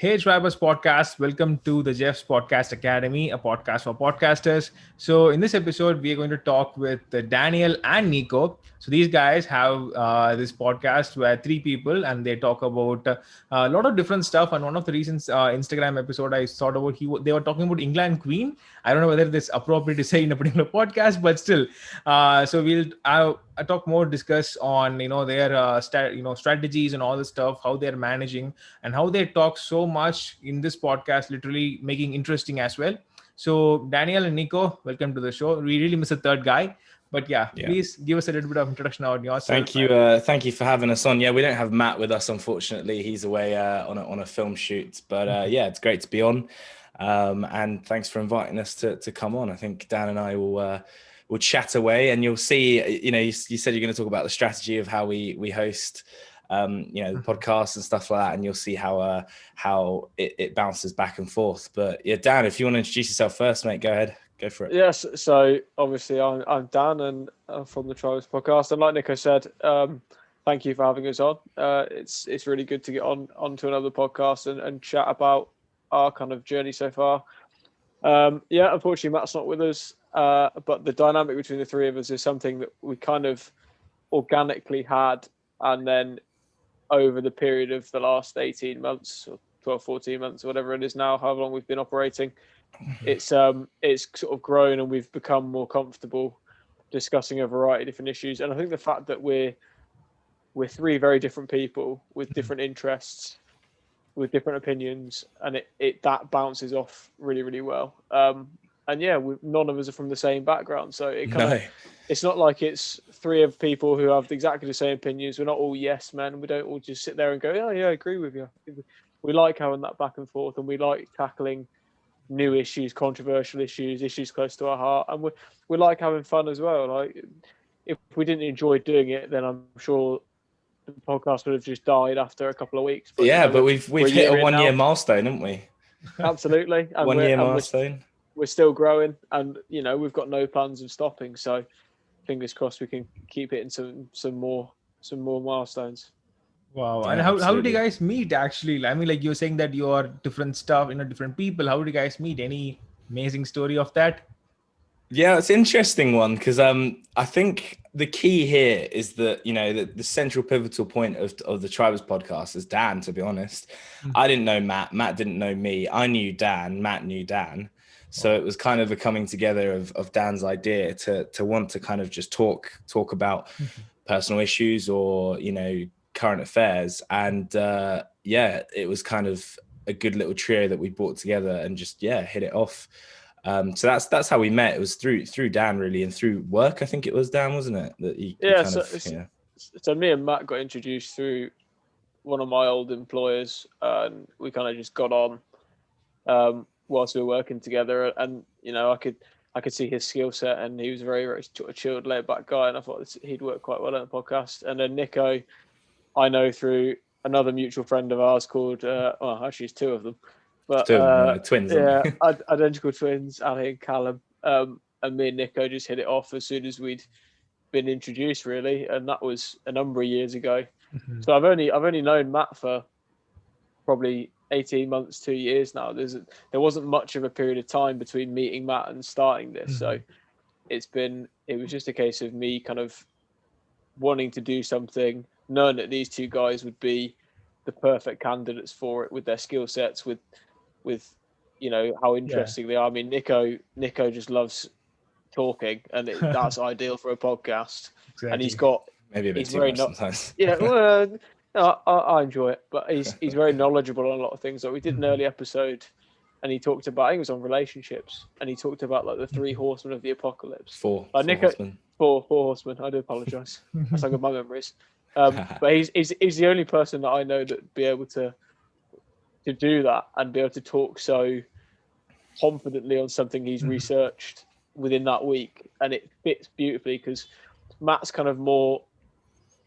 Hey, Tribus Podcast. Welcome to the Jeff's Podcast Academy, a podcast for podcasters. So, in this episode, we are going to talk with Daniel and Nico. So, these guys have this podcast where three people and they talk about a lot of different stuff. And one of the recent Instagram episode I thought about, they were talking about England Queen. I don't know whether this is appropriate to say in a particular podcast, but still. So, I talk more, discuss on their strategies and all the stuff, how they're managing and how they talk so much in this podcast, literally making interesting as well. So Daniel and Nico, welcome to the show. We really miss a third guy, but yeah. Please give us a little bit of introduction on yourself. Thank you for having us on. Yeah, we don't have Matt with us, unfortunately. He's away on a film shoot, but yeah, it's great to be on. And thanks for inviting us to come on. I think Dan and I will chat away, and you'll see. You said you're going to talk about the strategy of how we host the podcasts and stuff like that, and you'll see how it bounces back and forth. But yeah, Dan, if you want to introduce yourself first, mate, go ahead, go for it. Yes, so obviously I'm Dan and from the Tribus Podcast, and like Nico said, thank you for having us on. It's really good to get onto another podcast and chat about our kind of journey so far. Unfortunately Matt's not with us, but the dynamic between the three of us is something that we kind of organically had, and then over the period of the last 18 months or 12, 14 months, whatever it is now, however long we've been operating, it's sort of grown, and we've become more comfortable discussing a variety of different issues. And I think the fact that we're three very different people with different interests, with different opinions, and that bounces off really, really well. None of us are from the same background, so it's not like it's three of people who have exactly the same opinions. We're not all yes men. We don't all just sit there and go, oh yeah, I agree with you. We like having that back and forth, and we like tackling new issues, controversial issues close to our heart, and we like having fun as well. Like, if we didn't enjoy doing it, then I'm sure the podcast would have just died after a couple of weeks. But, but we've hit a 1 year milestone, haven't we? Absolutely. And 1 year milestone. We're still growing, and we've got no plans of stopping. So fingers crossed we can keep hitting some more milestones. Wow. Yeah, and how did you guys meet, actually? I mean, like, you're saying that you are different stuff, different people. How did you guys meet? Any amazing story of that? Yeah, it's an interesting one, because I think the key here is that the central pivotal point of the Tribus Podcast is Dan, to be honest. Mm-hmm. I didn't know Matt didn't know me. I knew Dan, Matt knew Dan. So it was kind of a coming together of Dan's idea to want to kind of just talk about personal issues or current affairs, and it was kind of a good little trio that we brought together and just hit it off. So that's how we met. It was through Dan, really, and through work. I think it was Dan, wasn't it? That So me and Matt got introduced through one of my old employers, and we kind of just got on whilst we were working together, and I could see his skill set, and he was a very, very chilled, laid back guy, and I thought he'd work quite well on the podcast. And then Nico, I know through another mutual friend of ours called actually it's two of them, but twins, identical twins, Ali and Callum, and me and Nico just hit it off as soon as we'd been introduced, really, and that was a number of years ago. Mm-hmm. So I've only known Matt for probably 18 months, 2 years now. There wasn't much of a period of time between meeting Matt and starting this. Mm-hmm. So it was just a case of me kind of wanting to do something, knowing that these two guys would be the perfect candidates for it, with their skill sets, with how interesting they are. I mean, Nico just loves talking, and that's ideal for a podcast. Exactly. And he's got maybe a bit too much sometimes. Yeah, well, I enjoy it, but he's very knowledgeable on a lot of things. Like, we did an early episode, and he talked about, I think it was on relationships, and he talked about like the 3 horsemen of the apocalypse. Four horsemen. I do apologise. That's how good my memory is. But he's the only person that I know that be able to do that and be able to talk so confidently on something he's researched within that week, and it fits beautifully, because Matt's kind of more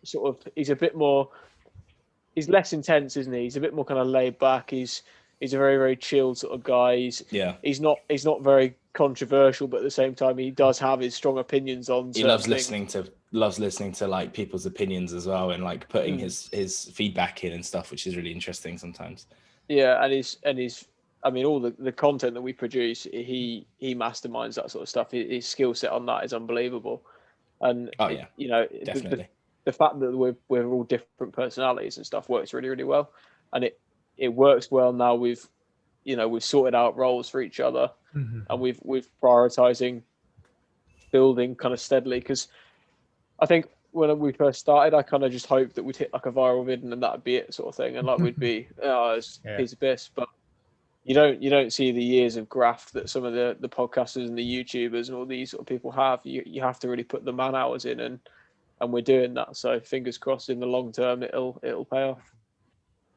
sort of, he's less intense, isn't he? He's a bit more kind of laid back. He's a very, very chilled sort of guy. He's not very controversial, but at the same time, he does have his strong opinions on. He loves listening to like people's opinions as well, and like putting his feedback in and stuff, which is really interesting sometimes. Yeah, and he's. I mean, all the content that we produce, he masterminds that sort of stuff. His skill set on that is unbelievable, and you know, definitely. The fact that we're all different personalities and stuff works really, really well, and it works well now. We've sorted out roles for each other, and we've prioritizing building kind of steadily, because I think when we first started, I kind of just hoped that we'd hit like a viral vid and then that'd be it, sort of thing, and like we'd be it's a piece of piss. But you don't see the years of graft that some of the podcasters and the YouTubers and all these sort of people have. You have to really put the man hours in, and we're doing that. So fingers crossed, in the long term, it'll pay off.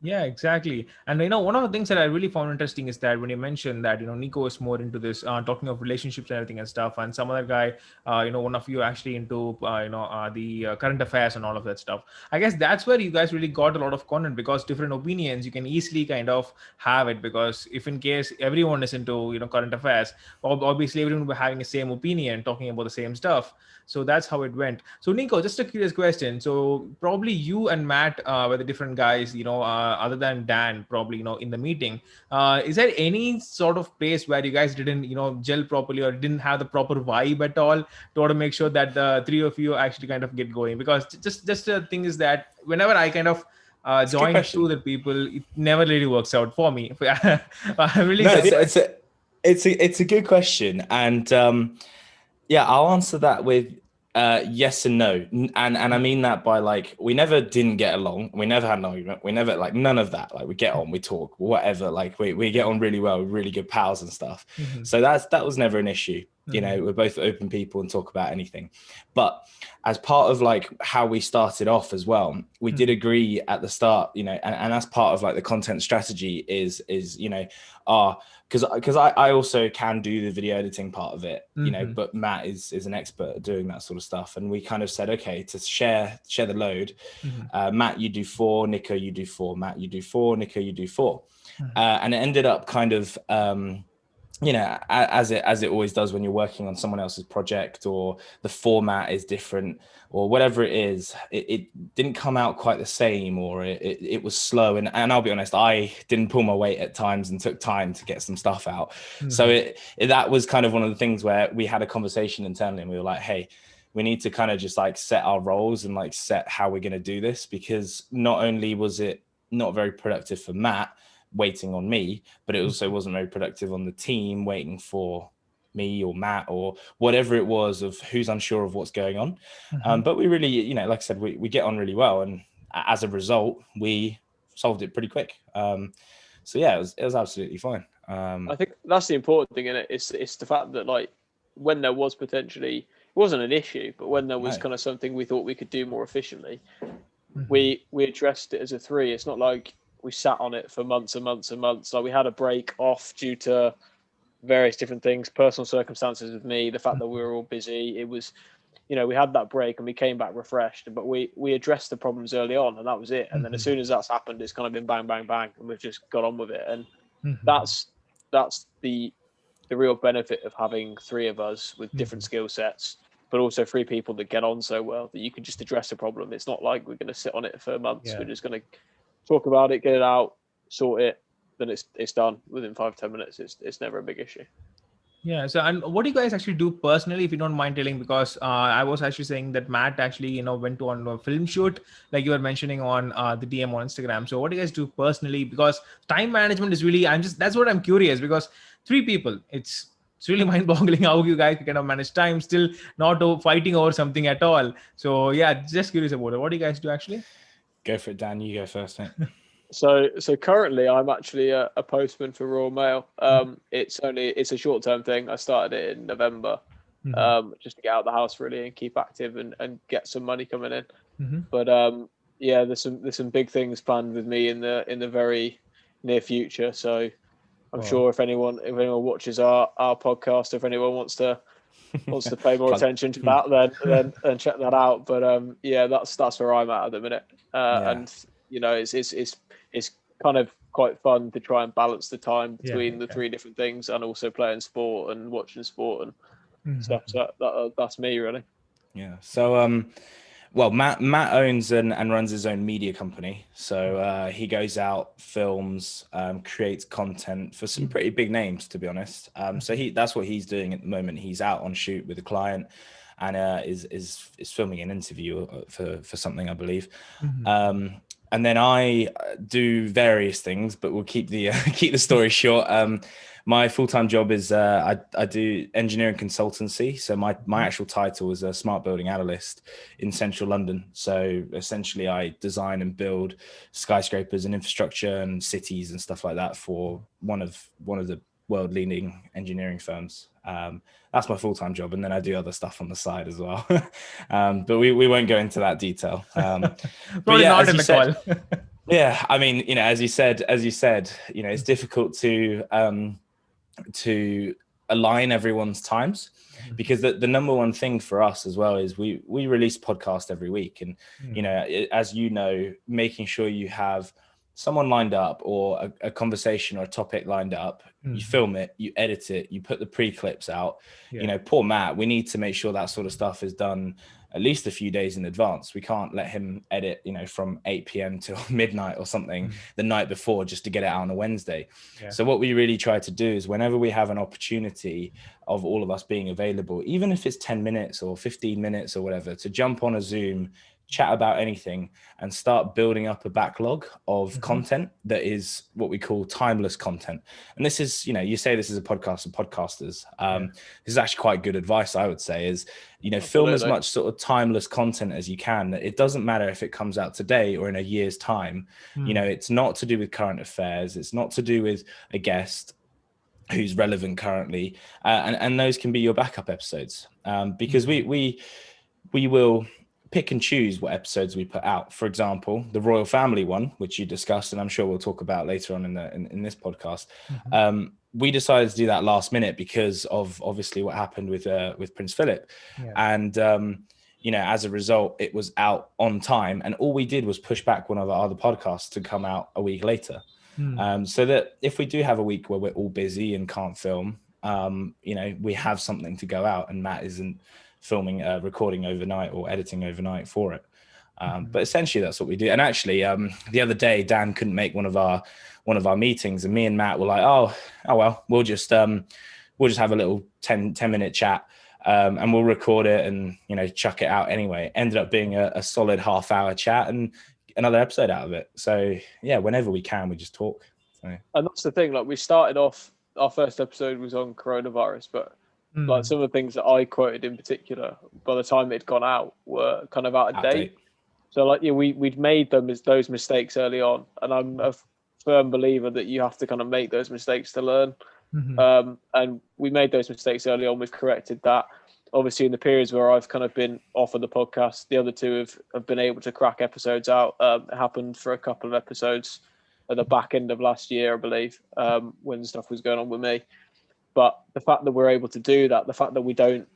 Yeah, exactly. And one of the things that I really found interesting is that when you mentioned that Nico is more into this talking of relationships and everything and stuff, and some other guy, one of you actually into the current affairs and all of that stuff. I guess that's where you guys really got a lot of content, because different opinions you can easily kind of have it, because if in case everyone is into current affairs, obviously everyone will be having the same opinion, talking about the same stuff. So that's how it went. So Nico, just a curious question. So probably you and Matt were the different guys, other than Dan, probably, in the meeting. Is there any sort of place where you guys didn't, gel properly, or didn't have the proper vibe at all, to order to make sure that the three of you actually kind of get going? Because just the thing is that whenever I kind of join through the people, it never really works out for me. I'm really it's a good question, and yeah, I'll answer that with yes and no, and I mean that by like, we never didn't get along, we never had an argument, we never, like, none of that. Like, we get on, we talk, whatever, like we get on really well, we're really good pals and stuff. So that was never an issue. We're both open people and talk about anything. But as part of like how we started off as well, we did agree at the start, and that's part of like the content strategy is because I also can do the video editing part of it, but Matt is an expert at doing that sort of stuff. And we kind of said, okay, to share the load, Matt, you do 4, Nico, you do 4, Matt, you do 4, Nico, you do 4. And it ended up kind of, as it always does when you're working on someone else's project, or the format is different, or whatever it is, it didn't come out quite the same, or it was slow. And I'll be honest, I didn't pull my weight at times and took time to get some stuff out. So that was kind of one of the things where we had a conversation internally, and we were like, hey, we need to kind of just like set our roles and like set how we're going to do this, because not only was it not very productive for Matt waiting on me, but it also wasn't very productive on the team waiting for me or Matt or whatever it was, of who's unsure of what's going on. But we really, like I said, we get on really well, and as a result, we solved it pretty quick. So yeah, it was absolutely fine. I think that's the important thing in it. It's the fact that, like, when there was potentially, it wasn't an issue, but when there was kind of something we thought we could do more efficiently, we addressed it as a 3. It's not like we sat on it for months and months and months. Like, we had a break off due to various different things, personal circumstances with me, the fact that we were all busy. It was, we had that break and we came back refreshed, but we addressed the problems early on, and that was it. And then as soon as that's happened, it's kind of been bang, bang, bang, and we've just got on with it. And that's the real benefit of having 3 of us with different skill sets, but also 3 people that get on so well that you can just address a problem. It's not like we're going to sit on it for months. We're just going to talk about it, get it out, sort it, then it's done within 5-10 minutes. It's never a big issue. Yeah. So, and what do you guys actually do personally, if you don't mind telling? Because I was actually saying that Matt actually, went on a film shoot, like you were mentioning on the DM on Instagram. So, what do you guys do personally? Because time management is really, that's what I'm curious. Because 3 people, it's really mind-boggling how you guys can kind of manage time, still not fighting over something at all. So, yeah, just curious about it. What do you guys do actually? Go for it, Dan. You go first, mate. So currently I'm actually a postman for Royal Mail. It's a short-term thing. I started it in November, just to get out of the house really and keep active and get some money coming in. But there's some big things planned with me in the very near future. So I'm sure if anyone watches our podcast, if anyone wants to pay more attention to that, then check that out. But that's where I'm at the minute. And it's kind of quite fun to try and balance the time between the okay. three different things, and also playing sport and watching sport and stuff. So that's me really. Yeah. So well, Matt owns and runs his own media company. So he goes out, films, creates content for some pretty big names, to be honest. So that's what he's doing at the moment. He's out on shoot with a client, and is filming an interview for something, I believe. And then I do various things, but we'll keep the keep the story short. My full-time job is I do engineering consultancy. So my actual title is a smart building analyst in central London. So essentially I design and build skyscrapers and infrastructure and cities and stuff like that for one of the world leading engineering firms. That's my full-time job, and then I do other stuff on the side as well. But we won't go into that detail. Probably yeah, not in the call. Yeah, I mean, as you said, it's difficult to align everyone's times, because the number one thing for us as well is we release podcast every week, and as making sure you have someone lined up, or a conversation or a topic lined up, you film it, you edit it, you put the pre-clips out. Poor Matt, we need to make sure that sort of stuff is done at least a few days in advance. We can't let him edit, from 8 p.m. till midnight or something the night before, just to get it out on a Wednesday. So what we really try to do is, whenever we have an opportunity of all of us being available, even if it's 10 minutes or 15 minutes or whatever, to jump on a Zoom, chat about anything, and start building up a backlog of content that is what we call timeless content. And this is, you say this is a podcast of podcasters. This is actually quite good advice, I would say, is, film as much sort of timeless content as you can. It doesn't matter if it comes out today or in a year's time. It's not to do with current affairs. It's not to do with a guest who's relevant currently. And those can be your backup episodes, because we will pick and choose what episodes we put out. For example, the royal family one, which you discussed, and I'm sure we'll talk about later on in this podcast. We decided to do that last minute because of obviously what happened with Prince Philip, and as a result, it was out on time, and all we did was push back one of our other podcasts to come out a week later, so that if we do have a week where we're all busy and can't film, we have something to go out, and Matt isn't filming, recording overnight or editing overnight for it. But essentially that's what we do. And actually, the other day, Dan couldn't make one of our meetings, and me and Matt were like, oh well, we'll just have a little 10 minute chat, and we'll record it and, chuck it out anyway. Ended up being a solid half-hour chat and another episode out of it. So yeah, whenever we can, we just talk. So. And that's the thing, like, we started off, our first episode was on coronavirus, but like some of the things that I quoted in particular, by the time it'd gone out, were kind of out of date. So like, we'd made those mistakes early on, and I'm a firm believer that you have to kind of make those mistakes to learn. And we made those mistakes early on. We've corrected that. Obviously, in the periods where I've kind of been off of the podcast, the other two have been able to crack episodes out. It happened for a couple of episodes at the back end of last year, I believe, when stuff was going on with me. But the fact that we're able to do that, the fact that we don't,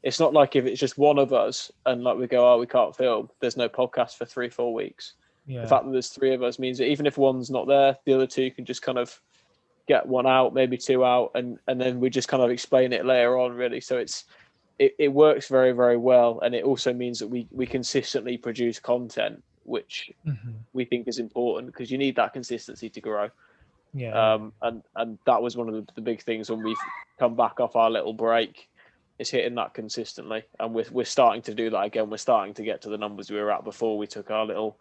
it's not like if it's just one of us and like we go, oh, we can't film, there's no podcast for 3-4 weeks. The fact that there's three of us means that even if one's not there, the other two can just kind of get one out, maybe two out, and then we just kind of explain it later on, really. So it works very, very well. And it also means that we consistently produce content, which we think is important, because you need that consistency to grow. And that was one of the big things when we've come back off our little break, is hitting that consistently, and we're starting to do that again. We're starting to get to the numbers we were at before we took our little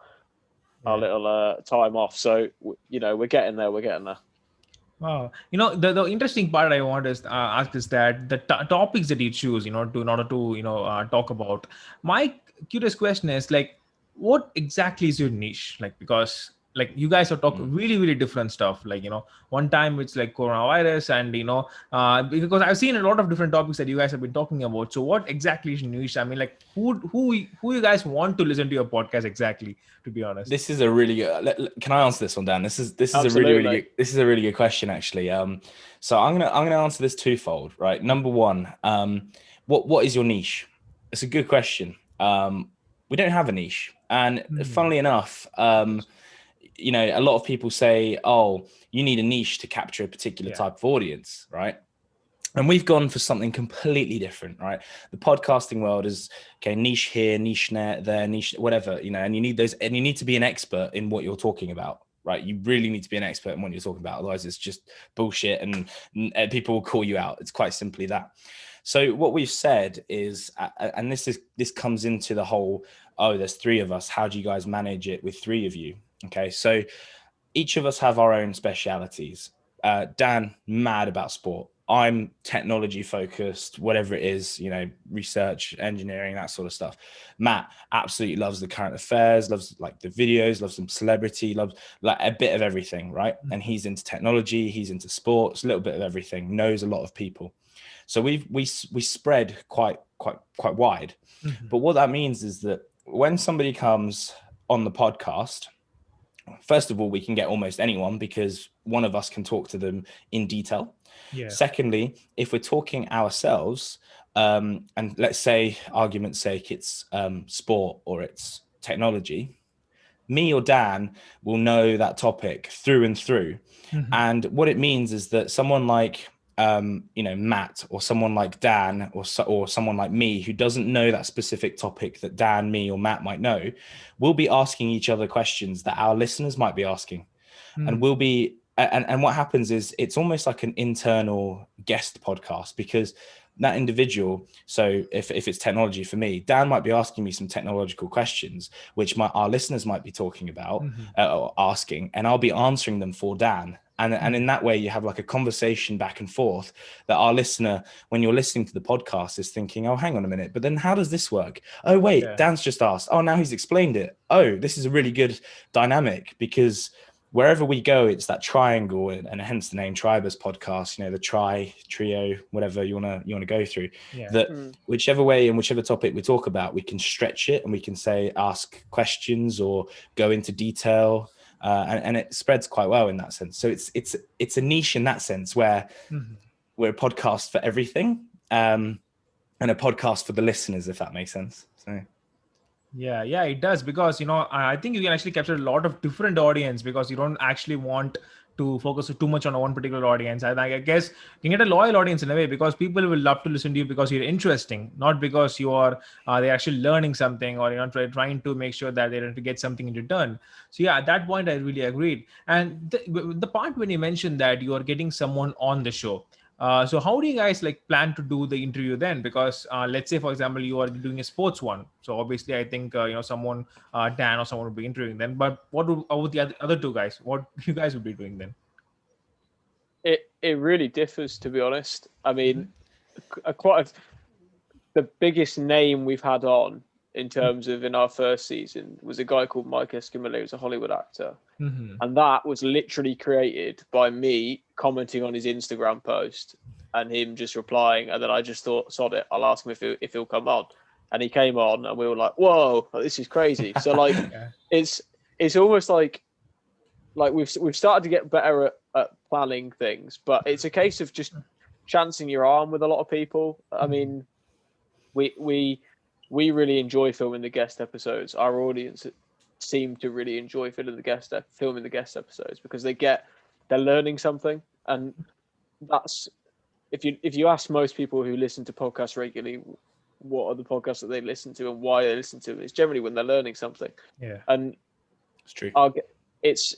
time off. So we're getting there. Wow. The interesting part I want to ask is that the topics that you choose, in order to talk about. My curious question is, like, what exactly is your niche? Like, because like you guys are talking really, really different stuff. Like, one time it's like coronavirus, and because I've seen a lot of different topics that you guys have been talking about. So what exactly is your niche? I mean, like, who you guys want to listen to your podcast exactly, to be honest? This is a really good, can I answer this one, Dan? This is a really good question, actually. So I'm gonna answer this twofold, right? Number one, what is your niche? It's a good question. We don't have a niche, and funnily enough, you know, a lot of people say, oh, you need a niche to capture a particular type of audience, right? And we've gone for something completely different, right? The podcasting world is, okay, niche here, niche there, niche, whatever, you know, and you need those, and you need to be an expert in what you're talking about, right? You really need to be an expert in what you're talking about. Otherwise it's just bullshit and people will call you out. It's quite simply that. So what we've said is, and this comes into the whole, oh, there's 3 of us. How do you guys manage it with 3 of you? Okay. So each of us have our own specialities. Dan, mad about sport. I'm technology focused, whatever it is, you know, research, engineering, that sort of stuff. Matt absolutely loves the current affairs, loves like the videos, loves some celebrity, loves like a bit of everything, right? And he's into technology, he's into sports, a little bit of everything, knows a lot of people. So we spread quite wide. But what that means is that when somebody comes on the podcast, first of all, we can get almost anyone because one of us can talk to them in detail. Yeah. Secondly, if we're talking ourselves, and let's say, argument's sake, it's sport or it's technology, me or Dan will know that topic through and through. And what it means is that someone like you know, Matt, or someone like Dan, or someone like me who doesn't know that specific topic that Dan, me, or Matt might know, we'll be asking each other questions that our listeners might be asking. And we'll be, and what happens is it's almost like an internal guest podcast, because that individual, so if it's technology for me, Dan might be asking me some technological questions, which our listeners might be talking about, or asking, and I'll be answering them for Dan. And in that way, you have like a conversation back and forth that our listener, when you're listening to the podcast, is thinking, oh, hang on a minute, but then how does this work? Oh, wait, Dan's just asked. Oh, now he's explained it. Oh, this is a really good dynamic, because wherever we go, it's that triangle, and hence the name Tribus Podcast, you know, the trio, whatever you want to go through, that whichever way and whichever topic we talk about, we can stretch it and we can say, ask questions or go into detail. And it spreads quite well in that sense. So it's a niche in that sense, where we're a podcast for everything, and a podcast for the listeners, if that makes sense. So yeah, it does, because you know, I think you can actually capture a lot of different audience, because you don't actually want to focus too much on one particular audience. And I guess you can get a loyal audience in a way, because people will love to listen to you because you're interesting, not because you are they're actually learning something, or you're not trying to make sure that they're going to get something in return. So yeah, at that point I really agreed. And the part when you mentioned that you are getting someone on the show, so how do you guys like plan to do the interview then? Because let's say, for example, you are doing a sports one. So obviously, I think you know, someone Dan or someone would be interviewing them. But what would the other 2 guys? What you guys would be doing then? It really differs, to be honest. I mean, the biggest name we've had on in terms of in our first season was a guy called Mike Escamilla, who's a Hollywood actor. And that was literally created by me commenting on his Instagram post and him just replying. And then I just thought, sod it, I'll ask him if he'll come on. And he came on and we were like, whoa, this is crazy. So like, it's almost like we've started to get better at planning things, but it's a case of just chancing your arm with a lot of people. I mean, we really enjoy filming the guest episodes. Our audience seem to really enjoy filming the guest episodes, because they're learning something. And that's, if you ask most people who listen to podcasts regularly what are the podcasts that they listen to and why they listen to them, it's generally when they're learning something. And it's true. It's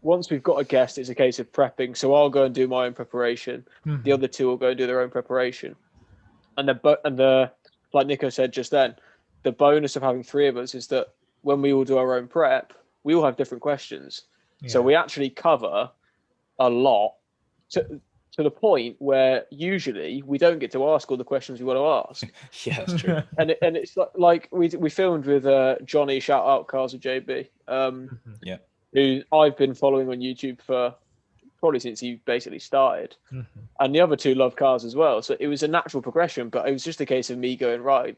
once we've got a guest, it's a case of prepping. So I'll go and do my own preparation. The other 2 will go and do their own preparation. And the like Nico said just then, the bonus of having 3 of us is that when we all do our own prep, we all have different questions. So we actually cover a lot to the point where usually we don't get to ask all the questions we want to ask. Yeah, that's true. and it's like we filmed with Johnny, shout out Cars of JB, who I've been following on YouTube for probably since he basically started. And the other 2 love cars as well. So it was a natural progression, but it was just a case of me going, right,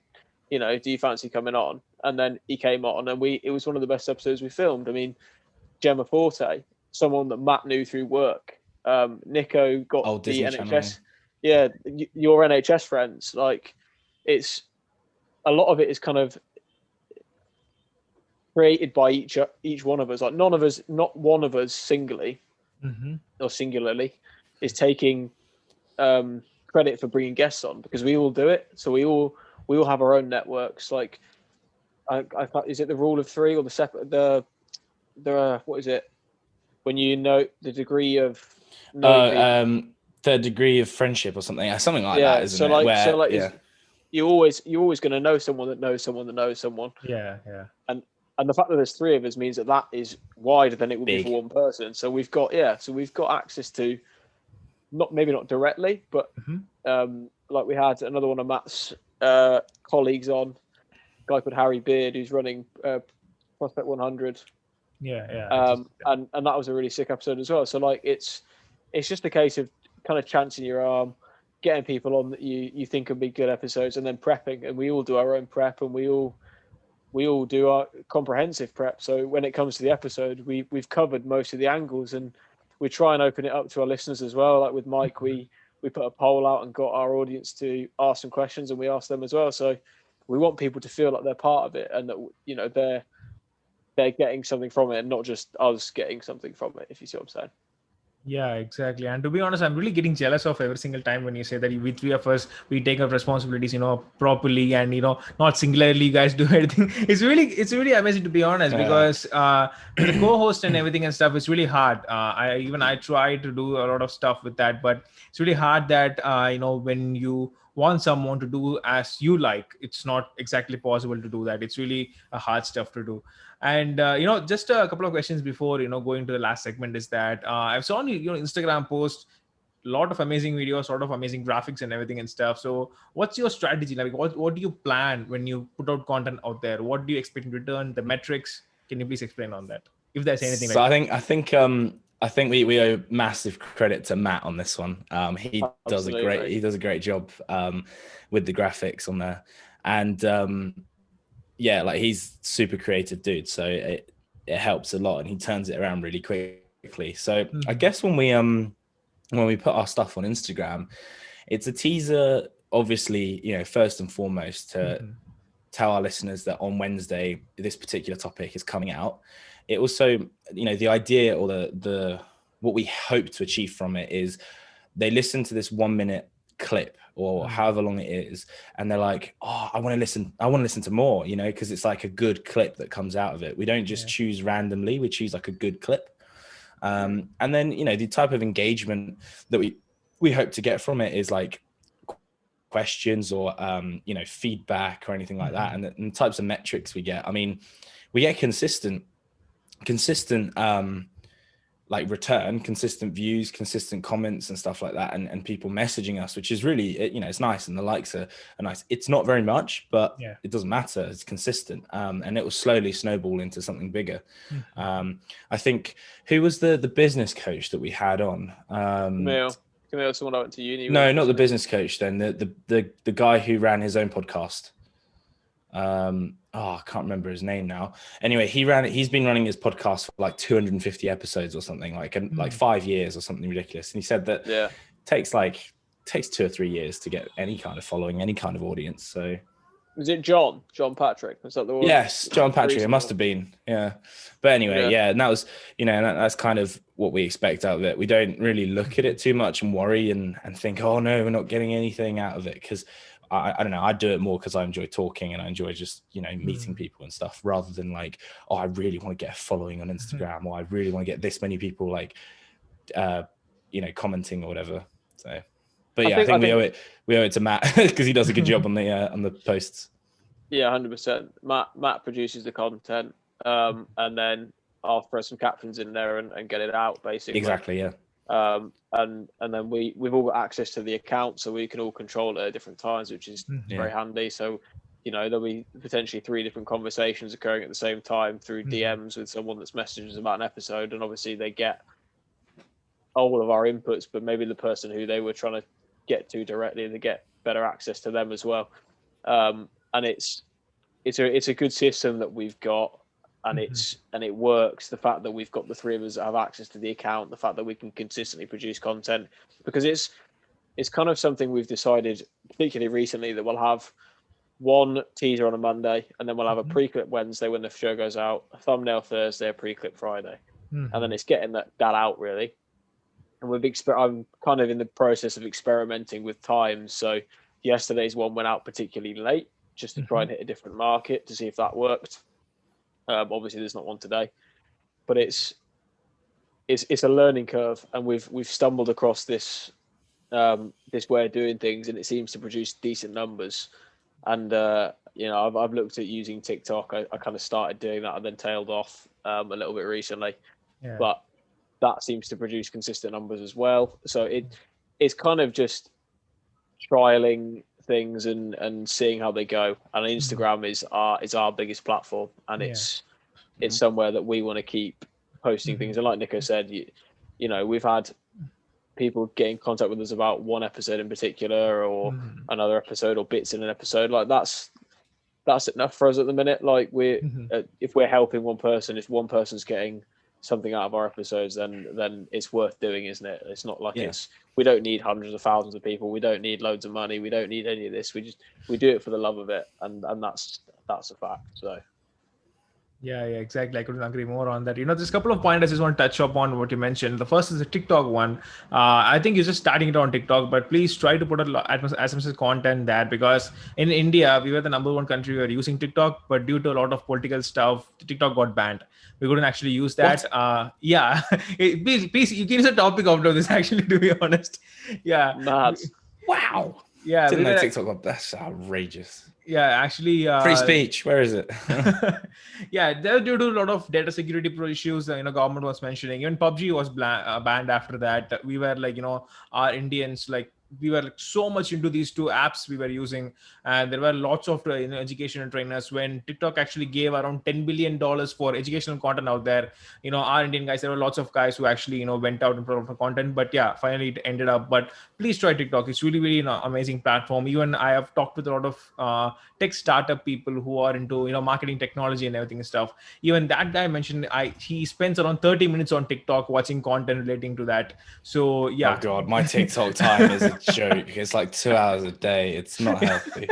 you know, do you fancy coming on? And then he came on, and it was one of the best episodes we filmed. I mean, Gemma Forte, someone that Matt knew through work. Nico got the NHS. Channel. Yeah, your NHS friends. Like, it's a lot of it is kind of created by each one of us. Like not one of us singly or singularly is taking credit for bringing guests on, because we all do it. So we all have our own networks. Like, is it the rule of three or the what is it? When you know the degree of the degree of friendship or something like that, isn't it? You're always going to know someone that knows someone that knows someone. Yeah. And the fact that there's three of us means that is wider than it would be for one person. So we've got access to maybe not directly, but like we had another one of Matt's colleagues on, a guy called Harry Beard, who's running Prospect 100. And that was a really sick episode as well. So like it's just a case of kind of chancing your arm, getting people on that you think would be good episodes, and then prepping. And we all do our own prep, and we all do our comprehensive prep. So when it comes to the episode, we've covered most of the angles, and we try and open it up to our listeners as well. Like with Mike, we put a poll out and got our audience to ask some questions, and we asked them as well. So we want people to feel like they're part of it, and that they're getting something from it, and not just us getting something from it, if you see what I'm saying. Yeah, exactly. And to be honest, I'm really getting jealous of every single time when you say that we three of us, we take up responsibilities, properly, and, not singularly you guys do everything. It's really amazing, to be honest, because the co-host and everything and stuff, it's really hard. I try to do a lot of stuff with that, but it's really hard that, when you want someone to do as you like, it's not exactly possible to do that. It's really a hard stuff to do. And just a couple of questions before going to the last segment is that I've saw on your Instagram post a lot of amazing videos, a lot of amazing graphics and everything and stuff. So what's your strategy? Like what do you plan when you put out content out there? What do you expect in return? The metrics? Can you please explain on that, if there's anything? So I think we owe massive credit to Matt on this one. He does a great job with the graphics on there, and like he's super creative dude, so it helps a lot, and he turns it around really quickly. So I guess when we put our stuff on Instagram, it's a teaser, obviously, first and foremost to tell our listeners that on Wednesday this particular topic is coming out. It also, the idea or the what we hope to achieve from it is they listen to this 1 minute clip or however long it is, and they're like, oh, I want to listen to more, because it's like a good clip that comes out of it. We don't just choose randomly, we choose like a good clip. And then, the type of engagement that we hope to get from it is like questions or, feedback or anything like that. And the types of metrics we get, we get consistent like return, consistent views, consistent comments and stuff like that, and people messaging us, which is really, it's nice, and the likes are nice. It's not very much, but it doesn't matter, it's consistent, and it will slowly snowball into something bigger. I think, who was the business coach that we had on? Camille, someone I went to uni with. No, not the business coach then, the guy who ran his own podcast. I can't remember his name now. Anyway, he's been running his podcast for like 250 episodes or something, like 5 years or something ridiculous. And he said that it takes 2 or 3 years to get any kind of following, any kind of audience. So was it John Patrick? Was that the one? Yes, John Patrick. It must have been. Yeah. But anyway, and that was, that's kind of what we expect out of it. We don't really look at it too much and worry and think, oh no, we're not getting anything out of it, because I don't know, I do it more because I enjoy talking and I enjoy just, meeting people and stuff, rather than like, oh, I really want to get a following on Instagram, or I really want to get this many people like, commenting or whatever. So, but I think we owe it to Matt because he does a good job on the posts. Yeah, 100%. Matt produces the content, and then I'll throw some captions in there and get it out, basically. Exactly, yeah. And then we've all got access to the account, so we can all control it at different times, which is very handy. So, there'll be potentially 3 different conversations occurring at the same time through DMs with someone that's messaging us about an episode, and obviously they get all of our inputs, but maybe the person who they were trying to get to directly, they get better access to them as well. And it's a good system that we've got. And it works. The fact that we've got the 3 of us that have access to the account, the fact that we can consistently produce content, because it's kind of something we've decided, particularly recently, that we'll have one teaser on a Monday, and then we'll have a Mhm. pre-clip Wednesday when the show goes out, a thumbnail Thursday, a pre-clip Friday, Mhm. and then it's getting that out really. And I'm kind of in the process of experimenting with times. So yesterday's one went out particularly late, just to try and hit a different market to see if that worked. Obviously, there's not one today, but it's a learning curve, and we've stumbled across this way of doing things, and it seems to produce decent numbers. And I've looked at using TikTok. I kind of started doing that and then tailed off a little bit recently, Yeah. but that seems to produce consistent numbers as well. So it's kind of just trialing things and seeing how they go. And Instagram is our biggest platform, and it's somewhere that we want to keep posting things. And like Nico said, we've had people get in contact with us about one episode in particular, or another episode, or bits in an episode. Like that's enough for us at the minute. Like if we're helping one person, if one person's getting something out of our episodes, then it's worth doing, isn't it? It's not like we don't need hundreds of thousands of people. We don't need loads of money. We don't need any of this. We do it for the love of it, and that's a fact. So. Yeah, exactly. I couldn't agree more on that. There's a couple of points I just want to touch upon what you mentioned. The first is the TikTok one. I think you're just starting it on TikTok, but please try to put as much content there, because in India, we were the number one country we were using TikTok, but due to a lot of political stuff, TikTok got banned. We couldn't actually use that. Yeah. Please, you give us a topic out of this, actually, to be honest. Yeah. Mad. Wow. Yeah. Didn't know TikTok. That's outrageous. Yeah, actually, free speech. Where is it? Yeah, they're due to a lot of data security issues. Government was mentioning. Even PUBG was banned after that. We were our Indians, we were so much into these two apps we were using, and there were lots of educational trainers. When TikTok actually gave around $10 billion for educational content out there, our Indian guys, there were lots of guys who actually went out and put out content. But yeah, finally it ended up. But please try TikTok. It's really, really an amazing platform. Even I have talked with a lot of tech startup people who are into marketing technology and everything and stuff. Even that guy mentioned he spends around 30 minutes on TikTok watching content relating to that. So yeah. Oh god, my TikTok time is a joke. It's like 2 hours a day. It's not healthy.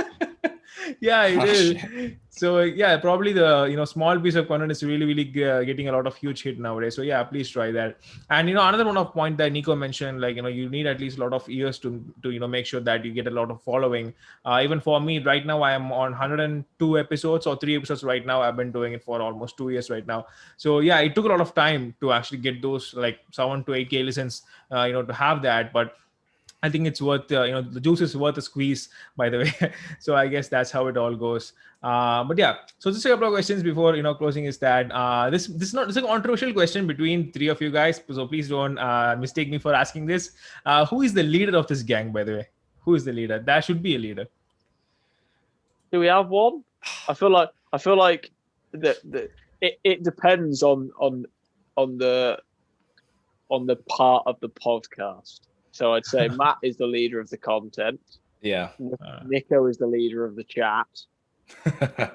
Yeah, it is. So yeah, probably the small piece of content is really, really getting a lot of huge hit nowadays. So yeah, please try that. And another one of point that Nico mentioned, you need at least a lot of years to make sure that you get a lot of following. Even for me right now, I am on 102 episodes or 3 episodes right now. I've been doing it for almost 2 years right now. So yeah, it took a lot of time to actually get those 7 to 8K listens, to have that. But I think it's worth, the juice is worth a squeeze, by the way. So I guess that's how it all goes. But yeah, so just a couple of questions before, closing is that this is a controversial question between three of you guys. So please don't mistake me for asking this. Who is the leader of this gang, by the way? Who is the leader? There should be a leader. Do we have one? I feel like it depends on the part of the podcast. So I'd say Matt is the leader of the content. Yeah. Nico is the leader of the chat.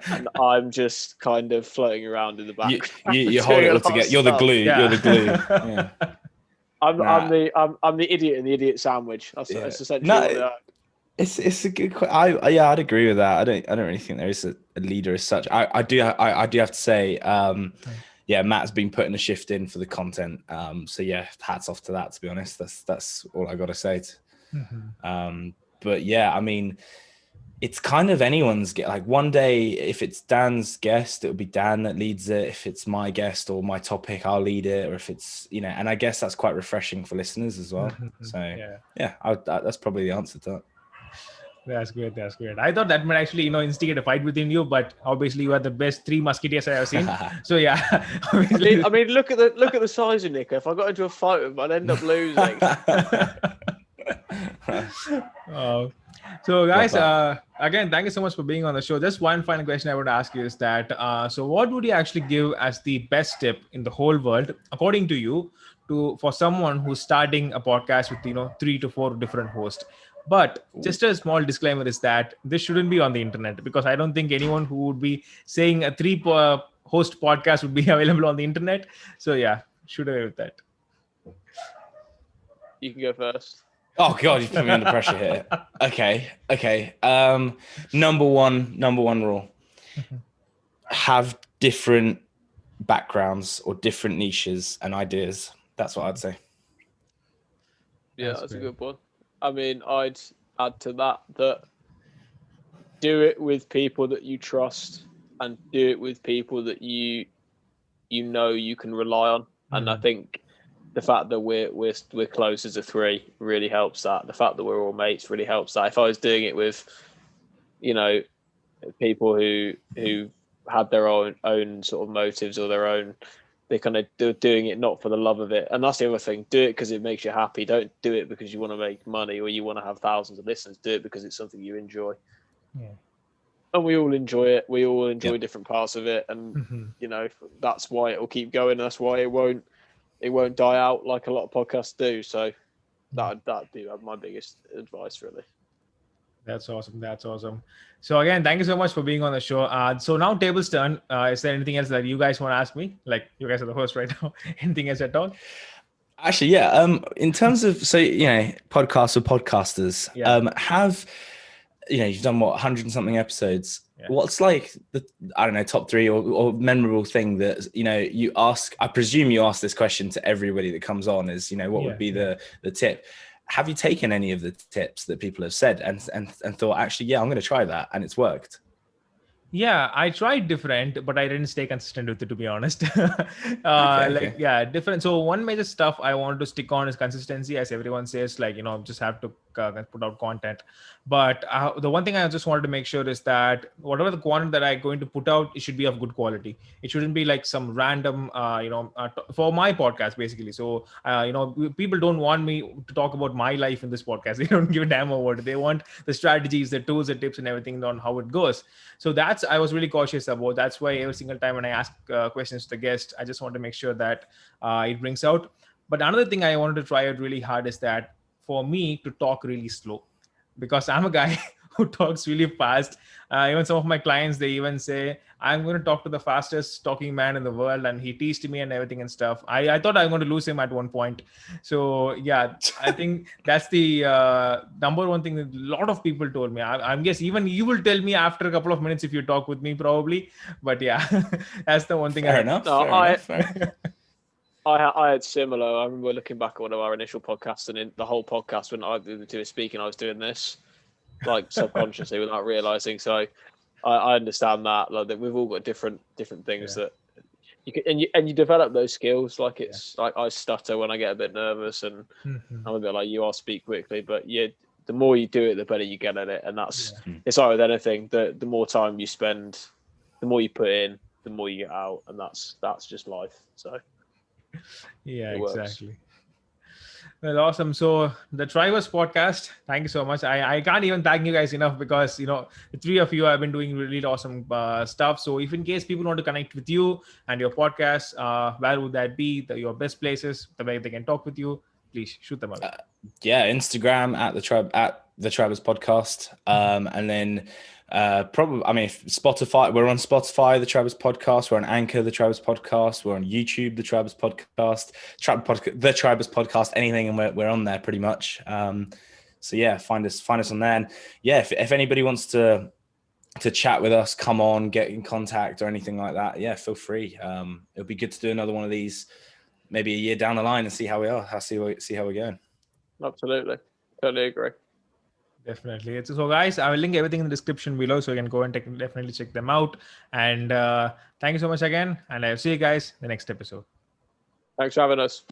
And I'm just kind of floating around in the back. You hold it all together. You're the glue. Yeah. You're the glue. Yeah. I'm the idiot in the idiot sandwich. That's essentially It's a good question. I'd agree with that. I don't really think there is a leader as such. I do have to say, Matt's been putting a shift in for the content. So yeah, hats off to that. To be honest, that's all I got to say. But yeah, I mean, it's kind of anyone's one day, if it's Dan's guest, it'll be Dan that leads it. If it's my guest or my topic, I'll lead it. Or if it's, and I guess that's quite refreshing for listeners as well. So that's probably the answer to that. That's great. I thought that might actually, instigate a fight within you, but obviously you are the best three musketeers I have seen. So yeah. I mean, look at the size of Nico. If I got into a fight with him, I'd end up losing. So guys, again, thank you so much for being on the show. Just one final question I would ask you is that, so what would you actually give as the best tip in the whole world, according to you, for someone who's starting a podcast with 3 to 4 different hosts? But just a small disclaimer is that this shouldn't be on the internet, because I don't think anyone who would be saying a 3 host podcast would be available on the internet. So yeah, should away with that. You can go first. Oh God, you put me under pressure here. Okay. Number one rule: have different backgrounds or different niches and ideas. That's what I'd say. Yeah, That's that's a great. good one. I mean, I'd add to that do it with people that you trust, and do it with people that you know you can rely on. And I think the fact that we're close as a three really helps that. The fact that we're all mates really helps that. If I was doing it with, you know, people who had their own sort of motives, or they're kind of doing it not for the love of it. And that's the other thing: do it because it makes you happy. Don't do it because you want to make money or you want to have thousands of listeners. Do it because it's something you enjoy. Yeah. And we all enjoy it. We all enjoy different parts of it, and that's why it will keep going. That's why it won't die out like a lot of podcasts do. So that'd be my biggest advice, really. That's awesome. So again, thank you so much for being on the show. So now table's turn. Is there anything else that you guys want to ask me? Like, you guys are the host right now. Anything else at all? Actually, yeah. In terms of, so, podcasts or podcasters, have, you've done what, 100 and something episodes. Yeah. What's like the, I don't know, top three or memorable thing that, you ask? I presume you ask this question to everybody that comes on, is, what would be the tip? Have you taken any of the tips that people have said and thought, actually, I'm going to try that, and it's worked? Yeah, I tried different, but I didn't stay consistent with it, to be honest. Different. So one major stuff I want to stick on is consistency, as everyone says, just have to put out content. But the one thing I just wanted to make sure is that whatever the content that I'm going to put out, it should be of good quality. It shouldn't be like some random, for my podcast, basically. So, people don't want me to talk about my life in this podcast. They don't give a damn about it. They want the strategies, the tools, the tips, and everything on how it goes. So I was really cautious about. That's why every single time when I ask questions to the guest, I just want to make sure that it brings out. But another thing I wanted to try out really hard is that for me to talk really slow, because I'm a guy who talks really fast. Even some of my clients, they even say, I'm going to talk to the fastest talking man in the world, and he teased me and everything and stuff. I thought I'm going to lose him at one point. So yeah, I think that's the number one thing that a lot of people told me. I guess even you will tell me after a couple of minutes if you talk with me, probably. But yeah, that's the one thing. Fair enough. I had similar. I remember looking back at one of our initial podcasts, and in the whole podcast, when I was speaking, I was doing this like subconsciously without realizing. So I understand that. Like, that we've all got different things that you can, and you develop those skills. Like, it's like I stutter when I get a bit nervous, and I'm a bit like you. I'll speak quickly, but the more you do it, the better you get at it. And that's it's like with anything. The more time you spend, the more you put in, the more you get out, and that's just life. So. Yeah, exactly. Well, awesome. So the Tribus Podcast, thank you so much. I can't even thank you guys enough, because the three of you have been doing really awesome stuff. So if in case people want to connect with you and your podcast, where would that be? Your best places, the way they can talk with you, please shoot them out. Instagram at the Tribus Podcast, and then Spotify. We're on Spotify, the Tribus Podcast. We're on Anchor, the Tribus Podcast. We're on YouTube, the Tribus Podcast. The Tribus Podcast. Anything, and we're on there pretty much. So yeah, find us on there. And yeah, if anybody wants to chat with us, come on, get in contact or anything like that, yeah, feel free. It'll be good to do another one of these maybe a year down the line and see how we are. See how we're going. Absolutely, totally agree. Definitely. So guys, I will link everything in the description below, so you can go and definitely check them out. And thank you so much again, and I'll see you guys in the next episode. Thanks for having us.